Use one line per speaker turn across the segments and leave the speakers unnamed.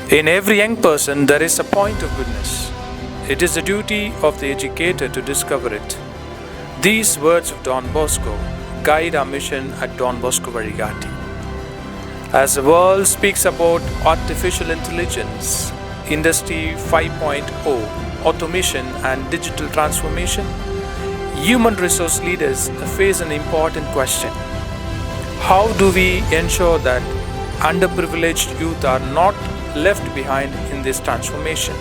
In every young person, there is a point of goodness. It is the duty of the educator to discover it. These words of Don Bosco guide our mission at Don Bosco Vazhikaatti. As the world speaks about artificial intelligence, Industry 5.0, automation and digital transformation, human resource leaders face an important question. How do we ensure that underprivileged youth are not left behind in this transformation?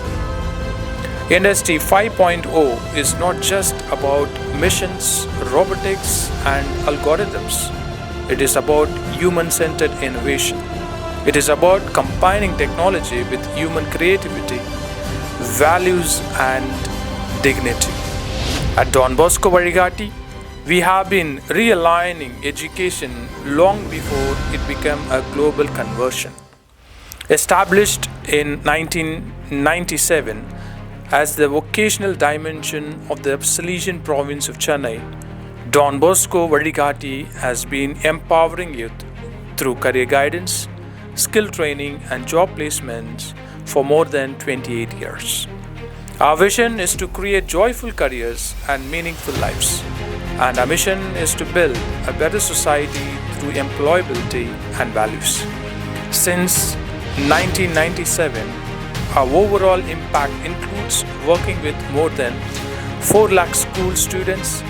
Industry 5.0 is not just about missions, robotics, and algorithms. It is about human-centered innovation. It is about combining technology with human creativity, values, and dignity. At Don Bosco Vazhikaatti, we have been realigning education long before it became a global conversion. Established in 1997 as the vocational dimension of the Salesian province of Chennai, Don Bosco Vazhikaatti has been empowering youth through career guidance, skill training, and job placements for more than 28 years. Our vision is to create joyful careers and meaningful lives, and our mission is to build a better society through employability and values. Since 1997, our overall impact includes working with more than 4 lakh school students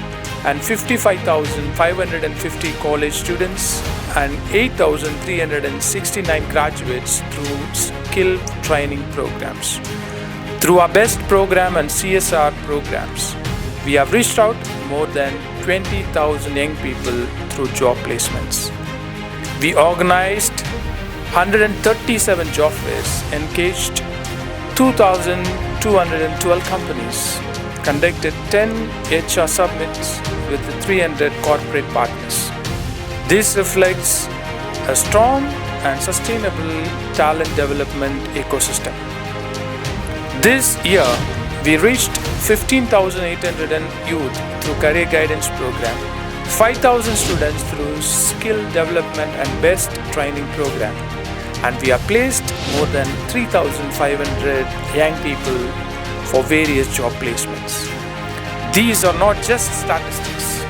and 55,550 college students and 8,369 graduates through skill training programs. Through our BEST program and CSR programs, we have reached out more than 20,000 young people through job placements. We organized 137 job fairs, engaged 2,212 companies, conducted 10 HR summits with 300 corporate partners. This reflects a strong and sustainable talent development ecosystem. This year, we reached 15,800 youth through career guidance program, 5,000 students through skill development and BEST training program, and we have placed more than 3,500 young people for various job placements. These are not just statistics.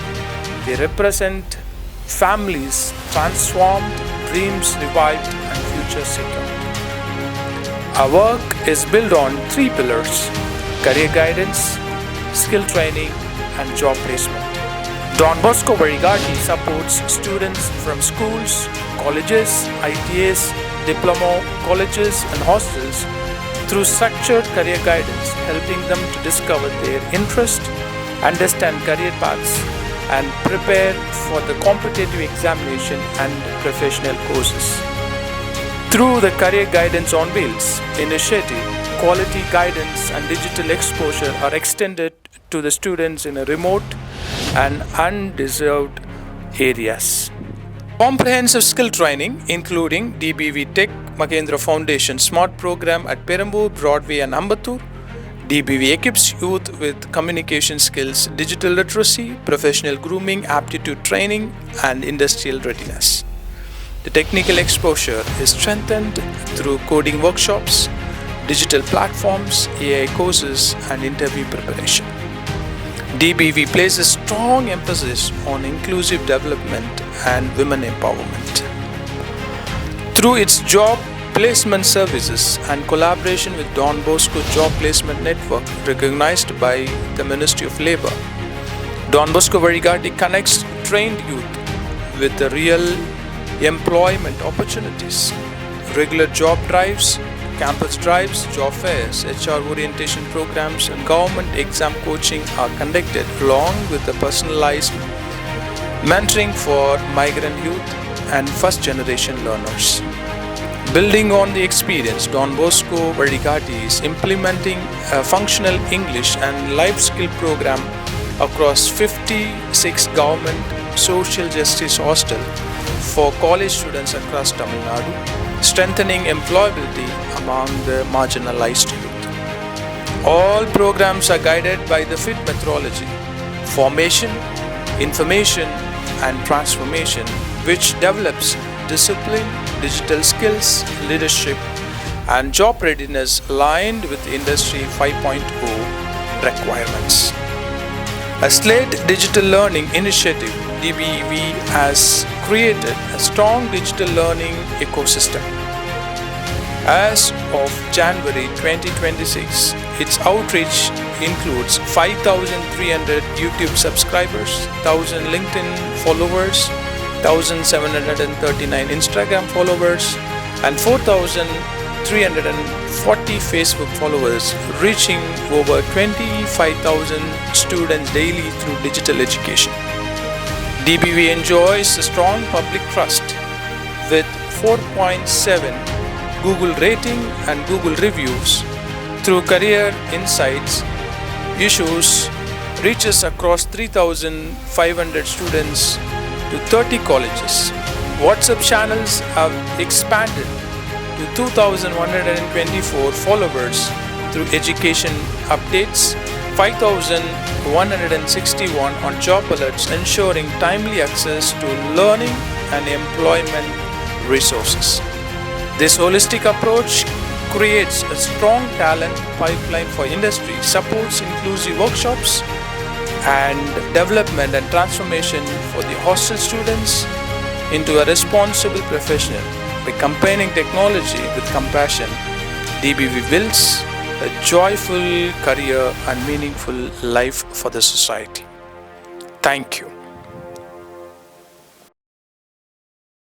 They represent families transformed, dreams revived, and futures secured. Our work is built on 3 pillars: career guidance, skill training, and job placement. Don Bosco Vazhikaatti supports students from schools, colleges, ITAs, diploma colleges, and hostels through structured career guidance, helping them to discover their interest, understand career paths, and prepare for the competitive examination and professional courses. Through the Career Guidance on Wheels initiative, quality guidance and digital exposure are extended to the students in a remote and undeserved areas. Comprehensive skill training, including DBV Tech Mahindra Foundation Smart Program at Perambur, Broadway, and Ambattur. DBV equips youth with communication skills, digital literacy, professional grooming, aptitude training, and industrial readiness. The technical exposure is strengthened through coding workshops, digital platforms, AI courses, and interview preparation. DBV places strong emphasis on inclusive development and women empowerment. Through its job placement services and collaboration with Don Bosco Job Placement Network, recognized by the Ministry of Labour, Don Bosco Vazhikaatti connects trained youth with the real employment opportunities. Regular job drives, campus drives, job fairs, HR orientation programs, and government exam coaching are conducted, along with the personalized mentoring for migrant youth and first-generation learners. Building on the experience, Don Bosco Vazhikaatti is implementing a functional English and life skill program across 56 government social justice hostels for college students across Tamil Nadu, strengthening employability among the marginalized youth. All programs are guided by the FIT methodology: formation, information, and transformation, which develops discipline, digital skills, leadership, and job readiness aligned with Industry 5.0 requirements. A Slate Digital Learning Initiative (DBEV) has created a strong digital learning ecosystem. As of January 2026, its outreach includes 5,300 YouTube subscribers, 1,000 LinkedIn followers, 1,739 Instagram followers, and 4,340 Facebook followers, reaching over 25,000 students daily through digital education. DBV enjoys a strong public trust with 4.7 Google rating and Google reviews. Through career insights, issues reaches across 3,500 students to 30 colleges. WhatsApp channels have expanded to 2,124 followers through education updates, 5,161 on job alerts, ensuring timely access to learning and employment resources. This holistic approach creates a strong talent pipeline for industry, supports inclusive workshops and development and transformation for the hostel students into a responsible professional. By combining technology with compassion, DBV builds a joyful career and meaningful life for the society. Thank you.